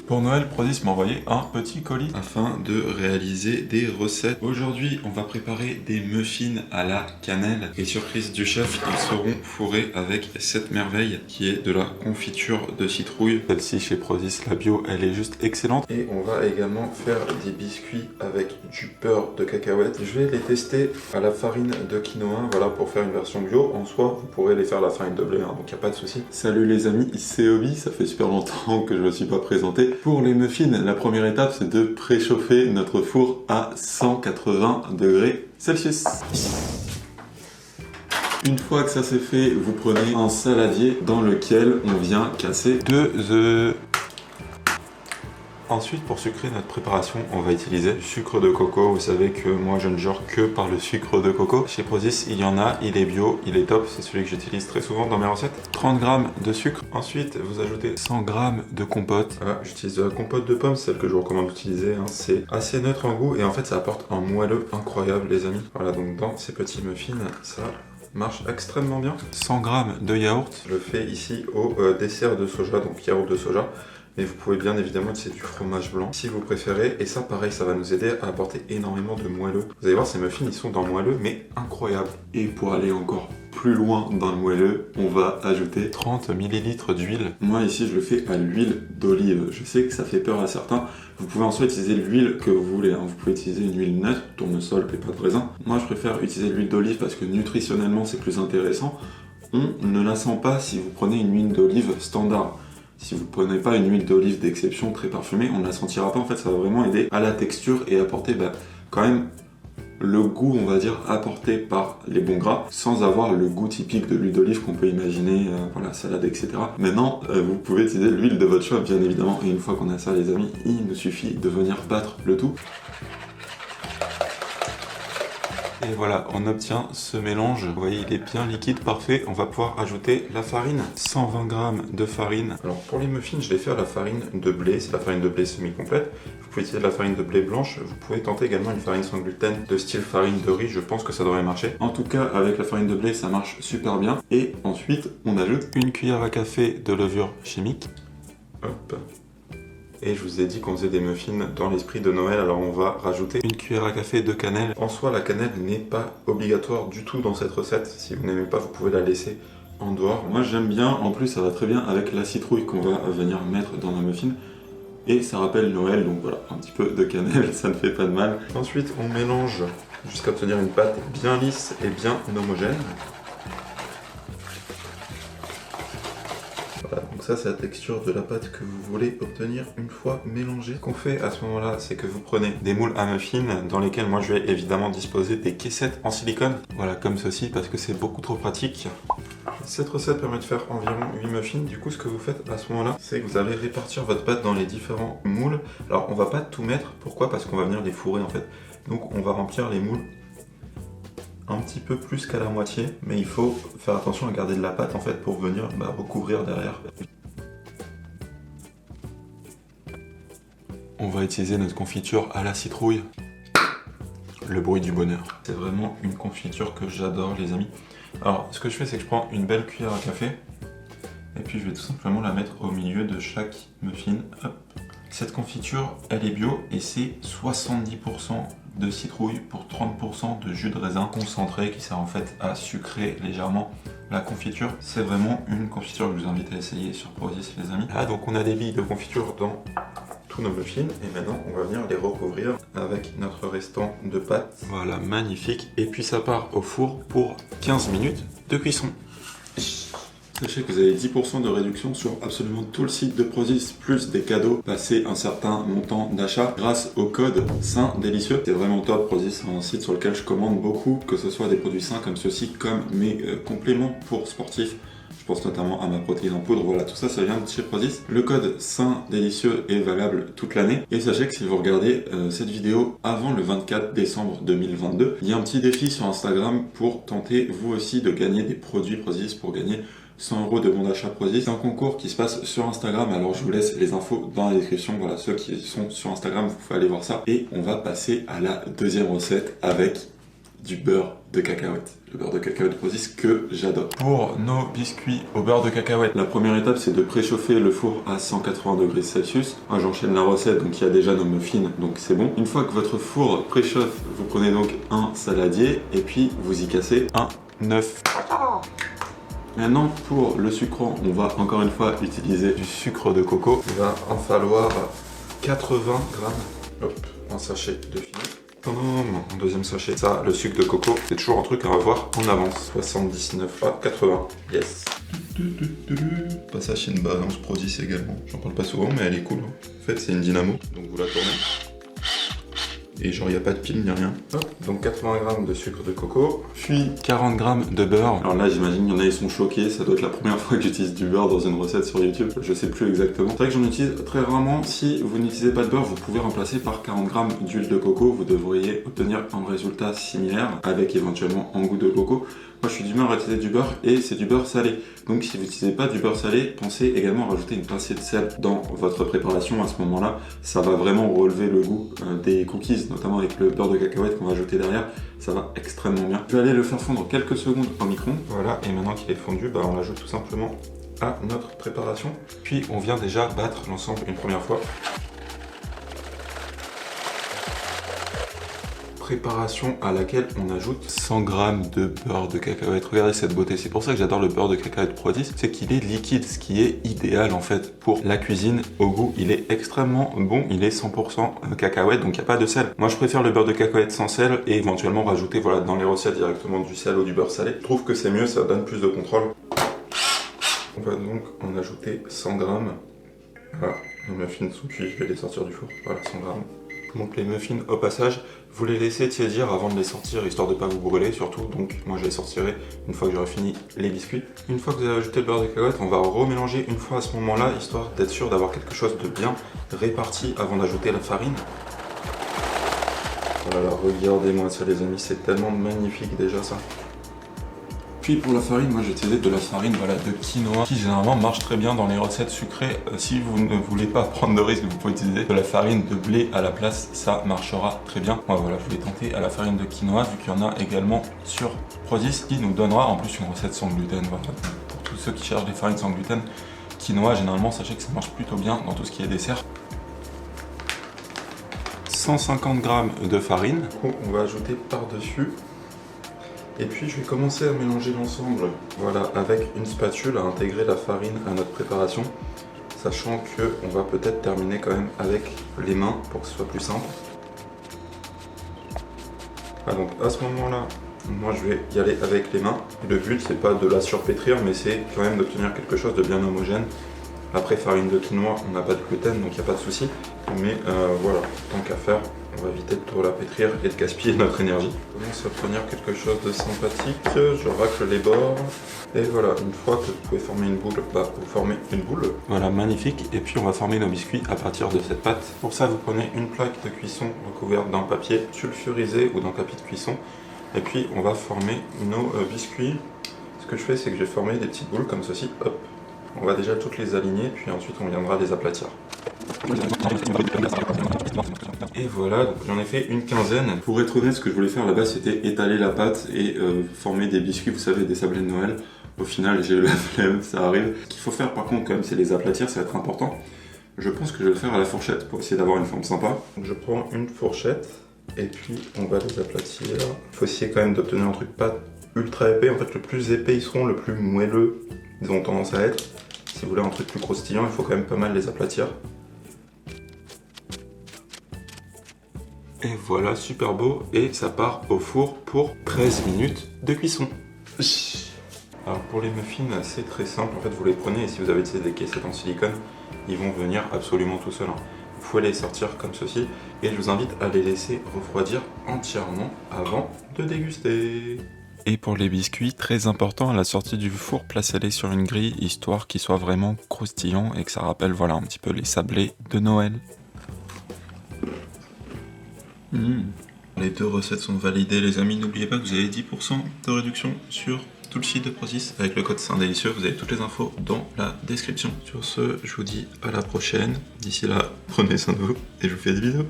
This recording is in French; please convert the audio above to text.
Pour Noël, Prozis m'a envoyé un petit colis afin de réaliser des recettes. Aujourd'hui, on va préparer des muffins à la cannelle. Et surprise du chef, ils seront fourrés avec cette merveille qui est de la confiture de citrouille. Celle-ci chez Prozis, la bio, elle est juste excellente. Et on va également faire des biscuits avec du beurre de cacahuète. Je vais les tester à la farine de quinoa, voilà, pour faire une version bio. En soi, vous pourrez les faire à la farine de blé, hein, donc il n'y a pas de souci. Salut les amis, c'est Obi, ça fait super longtemps que je ne me suis pas présenté. Pour les muffins, la première étape, c'est de préchauffer notre four à 180 degrés Celsius. Une fois que ça c'est fait, vous prenez un saladier dans lequel on vient casser 2 œufs. Ensuite, pour sucrer notre préparation, on va utiliser du sucre de coco. Vous savez que moi, je ne jure que par le sucre de coco. Chez Prozis, il y en a, il est bio, il est top. C'est celui que j'utilise très souvent dans mes recettes. 30 g de sucre. Ensuite, vous ajoutez 100 g de compote. Voilà, j'utilise de la compote de pommes, celle que je vous recommande d'utiliser. Hein. C'est assez neutre en goût et en fait, ça apporte un moelleux incroyable, les amis. Voilà, donc dans ces petits muffins, ça marche extrêmement bien. 100 g de yaourt. Je le fais ici au dessert de soja, donc yaourt de soja. Mais vous pouvez bien évidemment utiliser du fromage blanc si vous préférez. Et ça, pareil, ça va nous aider à apporter énormément de moelleux. Vous allez voir, ces muffins, ils sont dans moelleux, mais incroyables. Et pour aller encore plus loin dans le moelleux, on va ajouter 30 ml d'huile. Moi, ici, je le fais à l'huile d'olive. Je sais que ça fait peur à certains. Vous pouvez ensuite utiliser l'huile que vous voulez. Hein. Vous pouvez utiliser une huile neutre, tournesol, pépins de raisin. Moi, je préfère utiliser l'huile d'olive parce que nutritionnellement, c'est plus intéressant. On ne la sent pas si vous prenez une huile d'olive standard. Si vous ne prenez pas une huile d'olive d'exception très parfumée, on ne la sentira pas. En fait, ça va vraiment aider à la texture et apporter quand même le goût, on va dire, apporté par les bons gras, sans avoir le goût typique de l'huile d'olive qu'on peut imaginer, voilà, salade, etc. Maintenant, vous pouvez utiliser l'huile de votre choix, bien évidemment. Et une fois qu'on a ça, les amis, il nous suffit de venir battre le tout. Et voilà, on obtient ce mélange. Vous voyez, il est bien liquide, parfait. On va pouvoir ajouter la farine. 120 g de farine. Alors pour les muffins, je vais faire la farine de blé. C'est la farine de blé semi-complète. Vous pouvez utiliser de la farine de blé blanche. Vous pouvez tenter également une farine sans gluten de style farine de riz. Je pense que ça devrait marcher. En tout cas, avec la farine de blé, ça marche super bien. Et ensuite, on ajoute une cuillère à café de levure chimique. Hop. Et je vous ai dit qu'on faisait des muffins dans l'esprit de Noël, alors on va rajouter une cuillère à café de cannelle. En soi, la cannelle n'est pas obligatoire du tout dans cette recette. Si vous n'aimez pas, vous pouvez la laisser en dehors. Moi j'aime bien, en plus ça va très bien avec la citrouille qu'on va venir mettre dans nos muffins. Et ça rappelle Noël, donc voilà, un petit peu de cannelle, ça ne fait pas de mal. Ensuite, on mélange jusqu'à obtenir une pâte bien lisse et bien homogène. Voilà, donc ça c'est la texture de la pâte que vous voulez obtenir une fois mélangée. Ce qu'on fait à ce moment-là, c'est que vous prenez des moules à muffins dans lesquels moi je vais évidemment disposer des caissettes en silicone. Voilà, comme ceci, parce que c'est beaucoup trop pratique. Cette recette permet de faire environ 8 muffins. Du coup, ce que vous faites à ce moment-là, c'est que vous allez répartir votre pâte dans les différents moules. Alors, on va pas tout mettre. Pourquoi? Parce qu'on va venir les fourrer en fait. Donc, on va remplir les moules un petit peu plus qu'à la moitié, mais il faut faire attention à garder de la pâte en fait pour venir recouvrir derrière. On va utiliser notre confiture à la citrouille. Le bruit du bonheur. C'est vraiment une confiture que j'adore, les amis. Alors, ce que je fais, c'est que je prends une belle cuillère à café et puis je vais tout simplement la mettre au milieu de chaque muffin. Hop. Cette confiture, elle est bio et c'est 70% de citrouille pour 30% de jus de raisin concentré qui sert en fait à sucrer légèrement la confiture. C'est vraiment une confiture que je vous invite à essayer sur Prozis, les amis. Là, donc on a des billes de confiture dans tous nos muffins et maintenant on va venir les recouvrir avec notre restant de pâte. Voilà, magnifique. Et puis ça part au four pour 15 minutes de cuisson. Sachez que vous avez 10% de réduction sur absolument tout le site de Prozis, plus des cadeaux passés un certain montant d'achat grâce au code sain délicieux. C'est vraiment top. Prozis, c'est un site sur lequel je commande beaucoup, que ce soit des produits sains comme ceux-ci, comme mes compléments pour sportifs. Je pense notamment à ma protéine en poudre, voilà, tout ça, ça vient de chez Prozis. Le code sain délicieux est valable toute l'année. Et sachez que si vous regardez cette vidéo avant le 24 décembre 2022, il y a un petit défi sur Instagram pour tenter vous aussi de gagner des produits Prozis, pour gagner 100 € de bon d'achat Prozis. C'est un concours qui se passe sur Instagram, alors je vous laisse les infos dans la description. Voilà, ceux qui sont sur Instagram, vous pouvez aller voir ça. Et on va passer à la deuxième recette avec du beurre de cacahuète. Le beurre de cacahuète Prozis que j'adore. Pour nos biscuits au beurre de cacahuète, la première étape c'est de préchauffer le four à 180 degrés Celsius. Moi j'enchaîne la recette, donc il y a déjà nos muffins, donc c'est bon. Une fois que votre four préchauffe, vous prenez donc un saladier et puis vous y cassez un œuf. Maintenant pour le sucrant, on va encore une fois utiliser du sucre de coco. Il va en falloir 80 grammes. Hop, un sachet de fini. Un deuxième sachet. Ça, le sucre de coco, c'est toujours un truc à avoir en avance. 79 à 80. Yes. Passage chez une balance Prozis également. J'en parle pas souvent, mais elle est cool. En fait, c'est une dynamo. Donc vous la tournez. Et genre, il n'y a pas de pile ni rien. Hop, donc 80 grammes de sucre de coco, puis 40 grammes de beurre. Alors là, j'imagine, il y en a, ils sont choqués. Ça doit être la première fois que j'utilise du beurre dans une recette sur YouTube. Je sais plus exactement. C'est vrai que j'en utilise très rarement. Si vous n'utilisez pas de beurre, vous pouvez remplacer par 40 grammes d'huile de coco. Vous devriez obtenir un résultat similaire avec éventuellement un goût de coco. Moi, je suis d'humeur à utiliser du beurre et c'est du beurre salé. Donc, si vous n'utilisez pas du beurre salé, pensez également à rajouter une pincée de sel dans votre préparation. À ce moment-là, ça va vraiment relever le goût des cookies, notamment avec le beurre de cacahuète qu'on va ajouter derrière. Ça va extrêmement bien. Je vais aller le faire fondre quelques secondes au micro-ondes. Voilà, et maintenant qu'il est fondu, on l'ajoute tout simplement à notre préparation. Puis, on vient déjà battre l'ensemble une première fois. Préparation à laquelle on ajoute 100 g de beurre de cacahuète. Regardez cette beauté, c'est pour ça que j'adore le beurre de cacahuète Prozis, c'est qu'il est liquide, ce qui est idéal en fait pour la cuisine. Au goût, il est extrêmement bon, il est 100% cacahuète, donc il n'y a pas de sel. Moi je préfère le beurre de cacahuète sans sel et éventuellement rajouter dans les recettes directement du sel ou du beurre salé. Je trouve que c'est mieux, ça donne plus de contrôle. On va donc en ajouter 100 g. Voilà, nos muffins sont cuits, je vais les sortir du four. Voilà, 100 g. Donc les muffins au passage, vous les laissez tiédir avant de les sortir, histoire de ne pas vous brûler surtout. Donc moi je les sortirai une fois que j'aurai fini les biscuits. Une fois que vous avez ajouté le beurre de cacahuète, on va remélanger une fois à ce moment-là, histoire d'être sûr d'avoir quelque chose de bien réparti avant d'ajouter la farine. Voilà, regardez-moi ça les amis, c'est tellement magnifique déjà ça. Puis pour la farine, moi j'ai utilisé de la farine de quinoa qui généralement marche très bien dans les recettes sucrées. Si vous ne voulez pas prendre de risque, vous pouvez utiliser de la farine de blé à la place, ça marchera très bien. Moi voilà, je vais tenter à la farine de quinoa vu qu'il y en a également sur Prozis qui nous donnera en plus une recette sans gluten. Voilà. Pour tous ceux qui cherchent des farines sans gluten, quinoa généralement sachez que ça marche plutôt bien dans tout ce qui est dessert. 150 g de farine, on va ajouter par-dessus. Et puis je vais commencer à mélanger l'ensemble, voilà, avec une spatule, à intégrer la farine à notre préparation, sachant qu'on va peut-être terminer quand même avec les mains pour que ce soit plus simple. Ah, donc à ce moment-là, moi je vais y aller avec les mains. Le but c'est pas de la surpétrir, mais c'est quand même d'obtenir quelque chose de bien homogène. Après farine de quinoa, on n'a pas de gluten, donc il n'y a pas de souci. Mais voilà, tant qu'à faire, on va éviter de trop la pétrir et de gaspiller notre énergie. On commence à obtenir quelque chose de sympathique. Je racle les bords. Et voilà, une fois que vous pouvez former une boule, vous formez une boule. Voilà, magnifique. Et puis on va former nos biscuits à partir de cette pâte. Pour ça, vous prenez une plaque de cuisson recouverte d'un papier sulfurisé ou d'un tapis de cuisson. Et puis on va former nos biscuits. Ce que je fais, c'est que je vais former des petites boules comme ceci. Hop. On va déjà toutes les aligner, puis ensuite on viendra les aplatir. Et voilà, j'en ai fait une quinzaine. Pour être honnête, ce que je voulais faire là-bas, c'était étaler la pâte et former des biscuits, vous savez, des sablés de Noël. Au final, j'ai eu la flemme, ça arrive. Ce qu'il faut faire par contre, quand même, c'est les aplatir, ça va être important. Je pense que je vais le faire à la fourchette pour essayer d'avoir une forme sympa. Donc je prends une fourchette et puis on va les aplatir. Il faut essayer quand même d'obtenir un truc pas ultra épais. En fait, le plus épais ils seront, le plus moelleux ils ont tendance à être. Si vous voulez un truc plus croustillant, il faut quand même pas mal les aplatir. Et voilà, super beau. Et ça part au four pour 13 minutes de cuisson. Alors pour les muffins, c'est très simple. En fait, vous les prenez et si vous avez des caissettes en silicone, ils vont venir absolument tout seuls. Vous pouvez les sortir comme ceci. Et je vous invite à les laisser refroidir entièrement avant de déguster. Et pour les biscuits, très important, à la sortie du four, placez-les sur une grille, histoire qu'ils soient vraiment croustillants et que ça rappelle un petit peu les sablés de Noël. Les deux recettes sont validées les amis, n'oubliez pas que vous avez 10% de réduction sur tout le site de Prozis avec le code SAINDélicieux, vous avez toutes les infos dans la description. Sur ce, je vous dis à la prochaine, d'ici là, prenez soin de vous et je vous fais des bisous.